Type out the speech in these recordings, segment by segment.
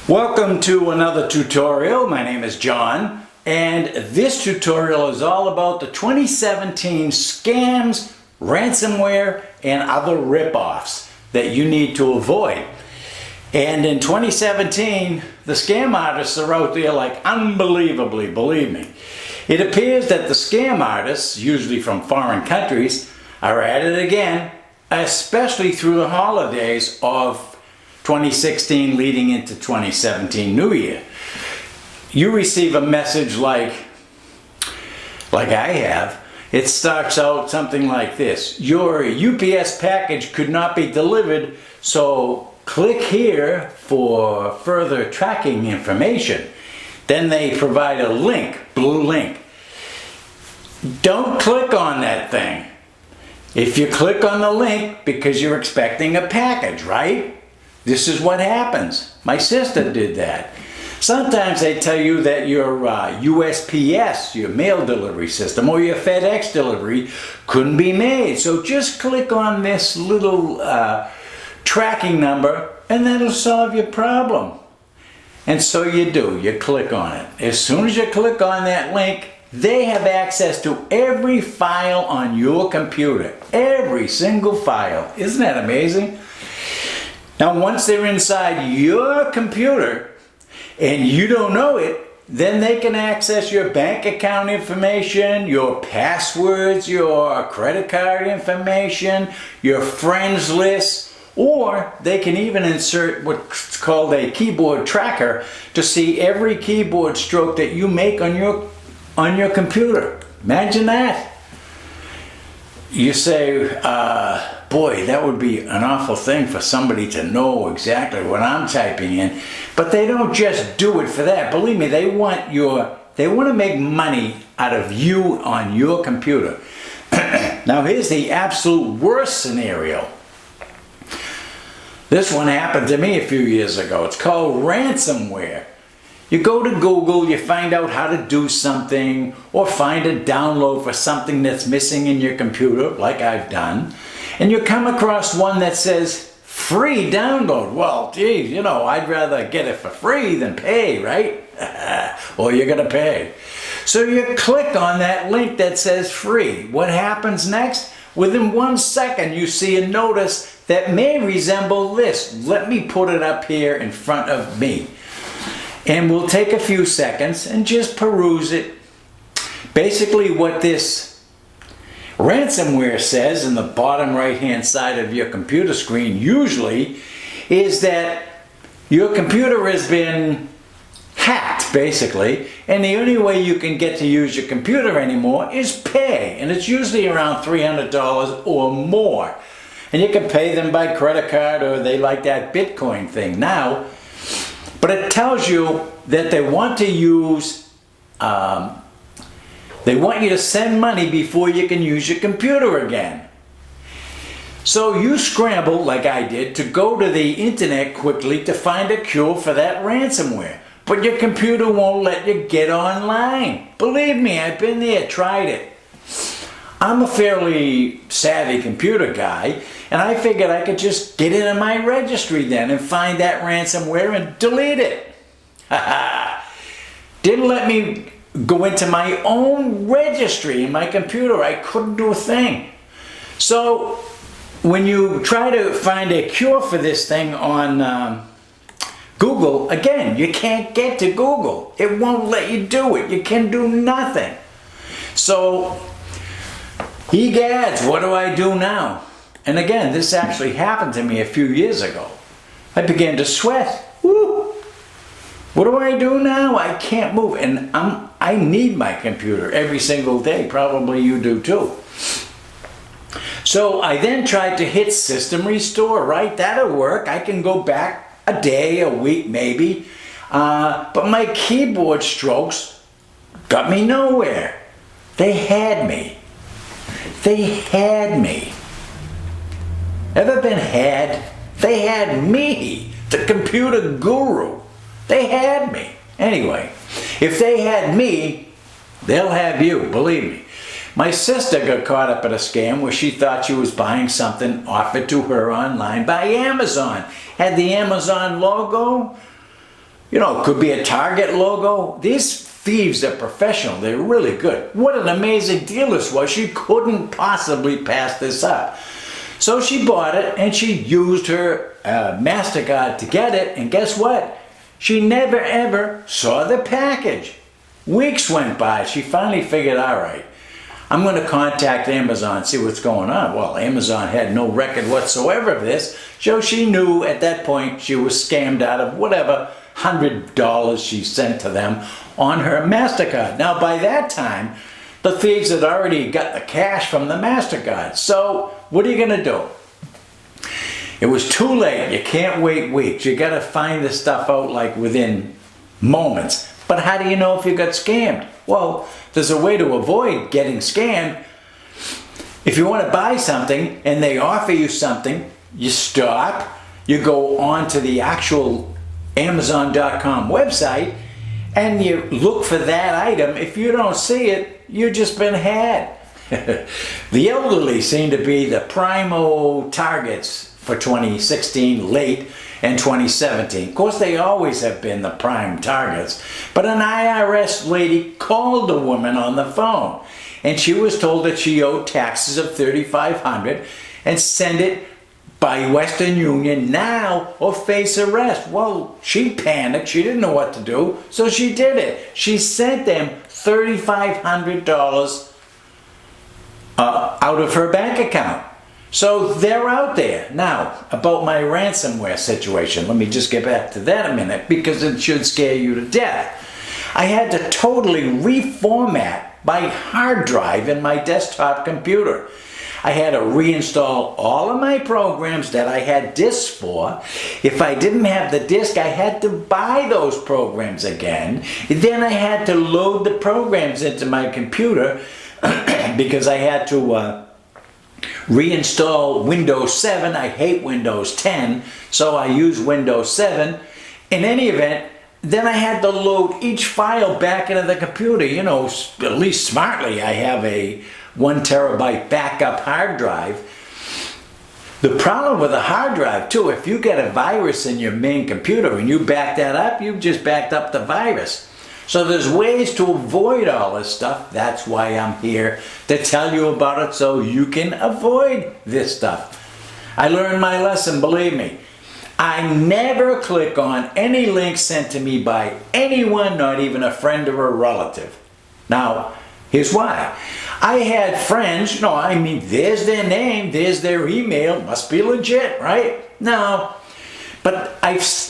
Welcome to another tutorial. My name is John, and this tutorial is all about the 2017 scams, ransomware, and other ripoffs that you need to avoid. And in 2017, the scam artists are out there like unbelievably, believe me. It appears that the scam artists, usually from foreign countries, are at it again, especially through the holidays of 2016 leading into 2017 New Year. You receive a message like I have. It starts out something like this: your UPS package could not be delivered, so click here for further tracking information. Then they provide a link, blue link. Don't click on that thing. If you click on the link because you're expecting a package, right? This is what happens. My sister did that. Sometimes they tell you that your USPS, your mail delivery system, or your FedEx delivery couldn't be made. So just click on this little tracking number and that'll solve your problem. And so you do. You click on it. As soon as you click on that link, they have access to every file on your computer. Every single file. Isn't that amazing? Now, once they're inside your computer and you don't know it, then they can access your bank account information, your passwords, your credit card information, your friends list, or they can even insert what's called a keyboard tracker to see every keyboard stroke that you make on your computer. Imagine that. You say, boy, that would be an awful thing for somebody to know exactly what I'm typing in. But they don't just do it for that. Believe me, they want to make money out of you on your computer. Now here's the absolute worst scenario. This one happened to me a few years ago. It's called ransomware. You go to Google, you find out how to do something, or find a download for something that's missing in your computer, like I've done, and you come across one that says free download. Well, geez, you know, I'd rather get it for free than pay, right? Or you're gonna pay. So you click on that link that says free. What happens next? Within 1 second, you see a notice that may resemble this. Let me put it up here in front of me. And we'll take a few seconds and just peruse it. Basically what this ransomware says in the bottom right hand side of your computer screen usually is that your computer has been hacked, basically, and the only way you can get to use your computer anymore is pay, and it's usually around $300 or more. And you can pay them by credit card, or they like that Bitcoin thing now. But it tells you that they want to use, they want you to send money before you can use your computer again. So you scramble, like I did, to go to the internet quickly to find a cure for that ransomware. But your computer won't let you get online. Believe me, I've been there, tried it. I'm a fairly savvy computer guy, and I figured I could just get into my registry then and find that ransomware and delete it. Didn't let me go into my own registry in my computer. I couldn't do a thing. So when you try to find a cure for this thing on Google, again, you can't get to Google. It won't let you do it. You can do nothing. So, egads, what do I do now? And again, this actually happened to me a few years ago. I began to sweat. Woo! What do I do now? I can't move. And I need my computer every single day. Probably you do too. So I then tried to hit system restore, right? That'll work. I can go back a day, a week maybe. But my keyboard strokes got me nowhere. They had me. They had me. Ever been had? They had me, the computer guru. They had me. Anyway, if they had me, they'll have you, believe me. My sister got caught up in a scam where she thought she was buying something offered to her online by Amazon. Had the Amazon logo, You know, it could be a Target logo. These thieves are professional. They're really good. What an amazing deal this was. She couldn't possibly pass this up. So she bought it and she used her MasterCard to get it. And guess what? She never ever saw the package. Weeks went by. She finally figured, all right, I'm going to contact Amazon, see what's going on. Well, Amazon had no record whatsoever of this. So she knew at that point she was scammed out of whatever $100 she sent to them on her MasterCard. Now, by that time, the thieves had already got the cash from the MasterCard. So what are you going to do? It was too late. You can't wait weeks. You got to find this stuff out like within moments. But how do you know if you got scammed? Well, there's a way to avoid getting scammed. If you want to buy something and they offer you something, you stop, you go on to the actual Amazon.com website and you look for that item. If you don't see it, you've just been had. The elderly seem to be the primo targets for 2016 late and 2017. Of course, they always have been the prime targets, but an IRS lady called a woman on the phone and she was told that she owed taxes of $3,500 and send it by Western Union now or face arrest. Well, she panicked. She didn't know what to do, so she did it. She sent them $3,500 out of her bank account. So they're out there. Now, about my ransomware situation, let me just get back to that a minute because it should scare you to death. I had to totally reformat my hard drive in my desktop computer. I had to reinstall all of my programs that I had disks for. If I didn't have the disk, I had to buy those programs again. Then I had to load the programs into my computer because I had to reinstall Windows 7. I hate Windows 10, so I use Windows 7. In any event, then I had to load each file back into the computer. You know, at least smartly, I have a 1 terabyte backup hard drive. The problem with a hard drive too, if you get a virus in your main computer and you back that up, you've just backed up the virus. So there's ways to avoid all this stuff. That's why I'm here to tell you about it so you can avoid this stuff. I learned my lesson, believe me. I never click on any link sent to me by anyone, not even a friend or a relative. Now, here's why. I had friends, you know, I mean, there's their name, there's their email, must be legit, right? No, but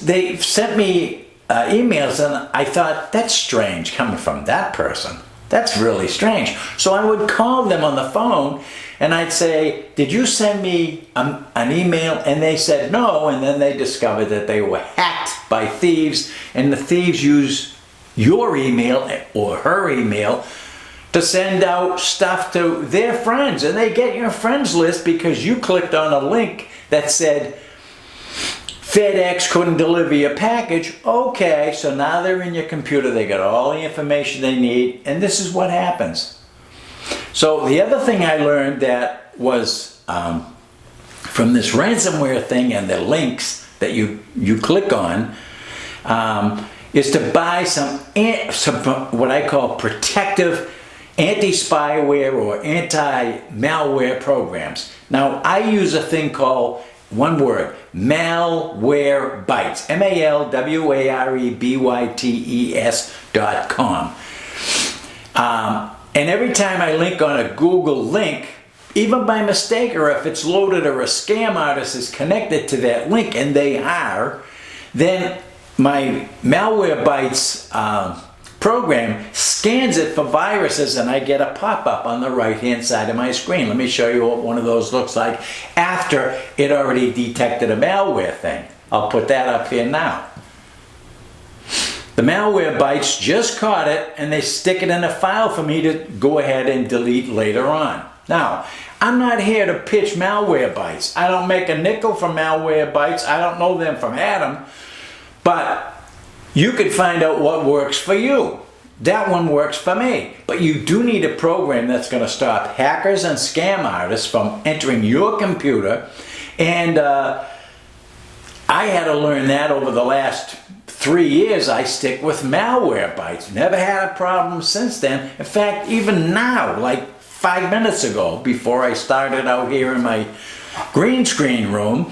they've sent me emails and I thought, that's strange coming from that person. That's really strange. So I would call them on the phone and I'd say, did you send me an email? And they said no, and then they discovered that they were hacked by thieves, and the thieves use your email or her email to send out stuff to their friends, and they get your friends list because you clicked on a link that said FedEx couldn't deliver your package. Okay, so now they're in your computer, they got all the information they need, and this is what happens. So the other thing I learned that was from this ransomware thing and the links that you click on is to buy some what I call protective anti-spyware or anti-malware programs. Now I use a thing called, one word, Malwarebytes, MALWAREBYTES.com. And every time I link on a Google link, even by mistake or if it's loaded or a scam artist is connected to that link, and they are, then my Malwarebytes program scans it for viruses and I get a pop-up on the right-hand side of my screen. Let me show you what one of those looks like after it already detected a malware thing. I'll put that up here now. The Malwarebytes just caught it and they stick it in a file for me to go ahead and delete later on. Now, I'm not here to pitch Malwarebytes. I don't make a nickel from Malwarebytes. I don't know them from Adam. But you could find out what works for you. That one works for me. But you do need a program that's going to stop hackers and scam artists from entering your computer. And I had to learn that over the last 3 years I stick with Malwarebytes. Never had a problem since then. In fact, even now, like 5 minutes ago, before I started out here in my green screen room,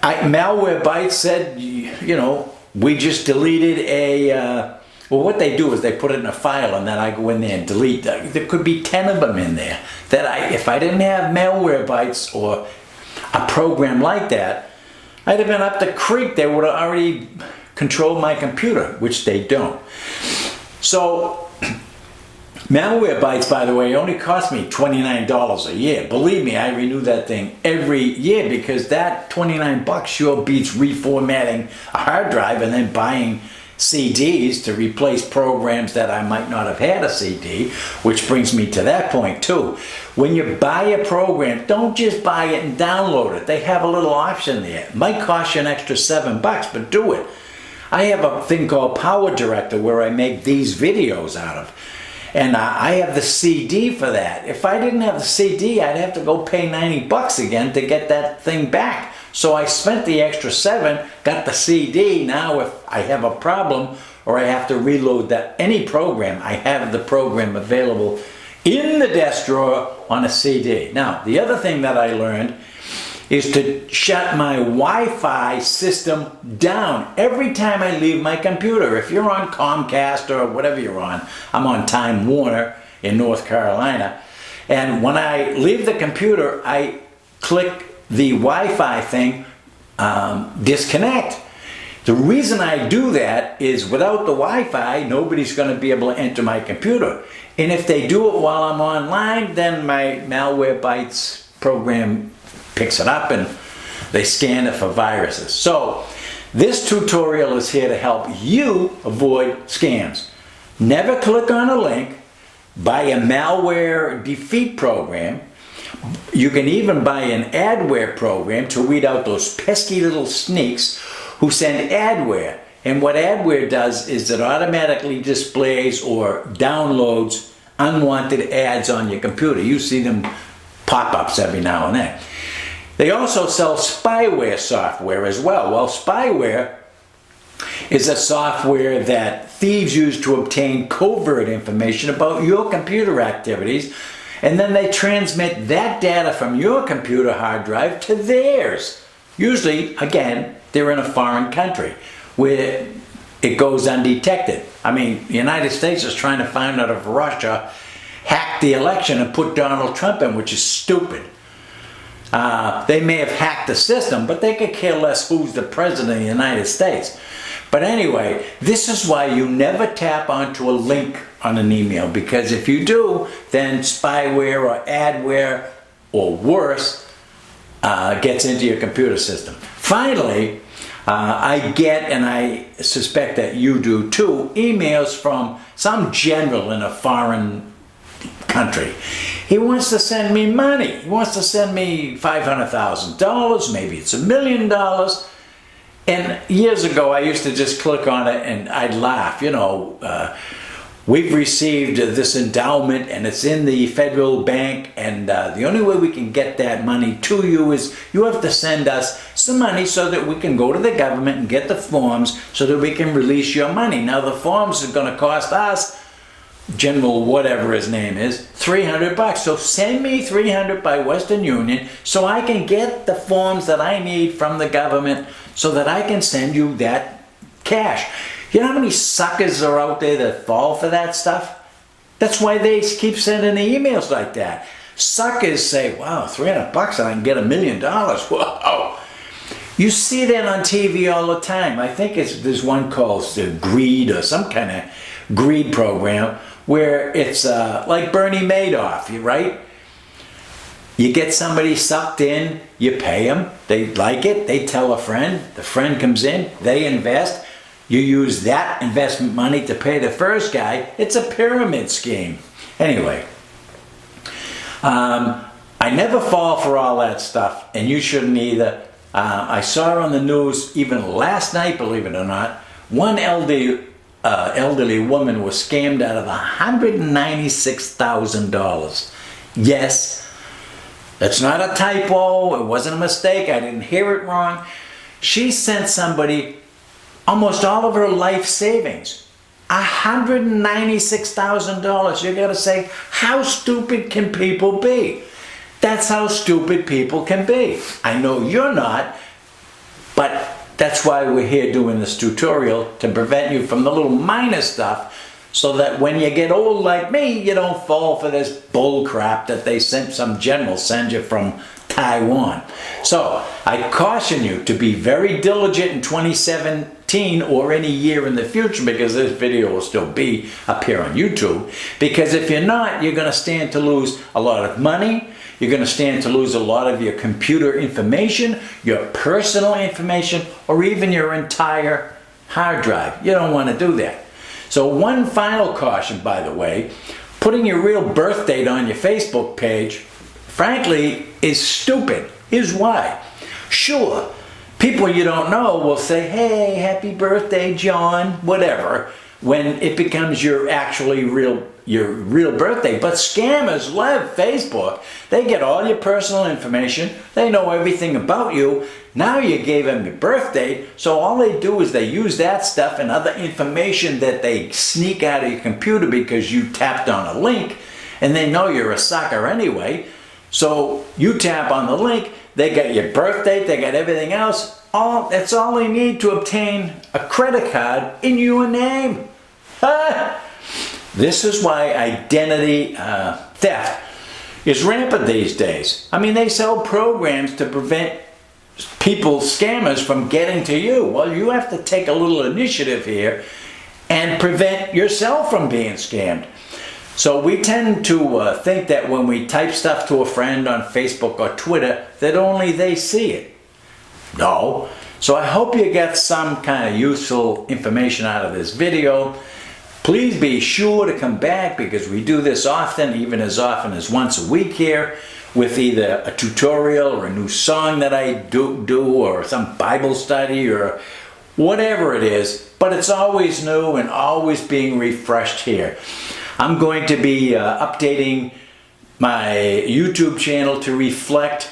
Malwarebytes said, you know, we just deleted a, well, what they do is they put it in a file and then I go in there and delete that. There could be 10 of them in there that if I didn't have Malwarebytes or a program like that, I'd have been up the creek. They would have already controlled my computer, which they don't. So Malwarebytes, by the way, only cost me $29 a year. Believe me, I renew that thing every year because that 29 bucks sure beats reformatting a hard drive and then buying CDs to replace programs that I might not have had a CD, which brings me to that point too. When you buy a program, don't just buy it and download it. They have a little option there. It might cost you an extra $7, but do it. I have a thing called Power Director where I make these videos out of. And I have the CD for that. If I didn't have the CD, I'd have to go pay 90 bucks again to get that thing back. So I spent the extra $7, got the CD. Now if I have a problem or I have to reload any program, I have the program available in the desk drawer on a CD. Now, the other thing that I learned is to shut my Wi-Fi system down every time I leave my computer. If you're on Comcast or whatever you're on, I'm on Time Warner in North Carolina, and when I leave the computer, I click the Wi-Fi thing, disconnect. The reason I do that is without the Wi-Fi, nobody's going to be able to enter my computer. And if they do it while I'm online, then my Malwarebytes program picks it up and they scan it for viruses. So this tutorial is here to help you avoid scams. Never click on a link. Buy a malware defeat program. You can even buy an adware program to weed out those pesky little sneaks who send adware. And what adware does is it automatically displays or downloads unwanted ads on your computer. You see them pop-ups every now and then. They also sell spyware software as well. Well, spyware is a software that thieves use to obtain covert information about your computer activities, and then they transmit that data from your computer hard drive to theirs. Usually, again, they're in a foreign country where it goes undetected. I mean, the United States is trying to find out if Russia hacked the election and put Donald Trump in, which is stupid. They may have hacked the system, but they could care less who's the president of the United States. But anyway, this is why you never tap onto a link on an email, because if you do, then spyware or adware or worse gets into your computer system. Finally, I get, and I suspect that you do too, emails from some general in a foreign country. He wants to send me money. He wants to send me $500,000, maybe it's $1 million. And years ago, I used to just click on it and I'd laugh. You know, we've received this endowment and it's in the federal bank, and the only way we can get that money to you is you have to send us some money so that we can go to the government and get the forms so that we can release your money. Now the forms are going to cost us, General whatever his name is, $300. So send me $300 by Western Union so I can get the forms that I need from the government so that I can send you that cash. You know how many suckers are out there that fall for that stuff? That's why they keep sending the emails like that. Suckers say, wow, $300 and I can get $1 million. Whoa. You see that on TV all the time. I think there's one called Greed or some kind of greed program where it's like Bernie Madoff, right? You get somebody sucked in, you pay them, they like it, they tell a friend, the friend comes in, they invest, you use that investment money to pay the first guy. It's a pyramid scheme. Anyway, I never fall for all that stuff, and you shouldn't either. I saw on the news even last night, believe it or not, one elderly woman was scammed out of $196,000. Yes, that's not a typo, it wasn't a mistake, I didn't hear it wrong. She sent somebody almost all of her life savings. $196,000. You gotta say, how stupid can people be? That's how stupid people can be. I know you're not, but that's why we're here doing this tutorial, to prevent you from the little minor stuff, so that when you get old like me, you don't fall for this bull crap that some general sends you from Taiwan. So I caution you to be very diligent in 2017 or any year in the future, because this video will still be up here on YouTube. Because if you're not, you're going to stand to lose a lot of money. You're going to stand to lose a lot of your computer information, your personal information, or even your entire hard drive. You don't want to do that. So one final caution, by the way, putting your real birth date on your Facebook page, frankly, is stupid. Here's why. Sure, people you don't know will say, hey, happy birthday, John, whatever, when it becomes your real birthday. But scammers love Facebook. They get all your personal information. They know everything about you. Now you gave them your birth date, so all they do is they use that stuff and other information that they sneak out of your computer because you tapped on a link, and they know you're a sucker anyway. So you tap on the link, they got your birth date, they got everything else. That's all they need to obtain a credit card in your name. This is why identity theft is rampant these days. I mean, they sell programs to prevent scammers from getting to you. Well, you have to take a little initiative here and prevent yourself from being scammed. So we tend to think that when we type stuff to a friend on Facebook or Twitter, that only they see it. No. So I hope you get some kind of useful information out of this video. Please be sure to come back, because we do this often, even as often as once a week here, with either a tutorial or a new song that I do or some Bible study or whatever it is. But it's always new and always being refreshed here. I'm going to be updating my YouTube channel to reflect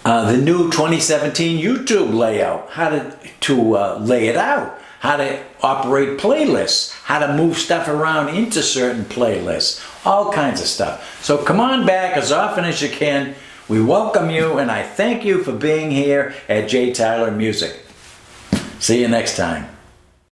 the new 2017 YouTube layout, how to lay it out, how to operate playlists, how to move stuff around into certain playlists, all kinds of stuff. So come on back as often as you can. We welcome you, and I thank you for being here at jtylermusic. See you next time.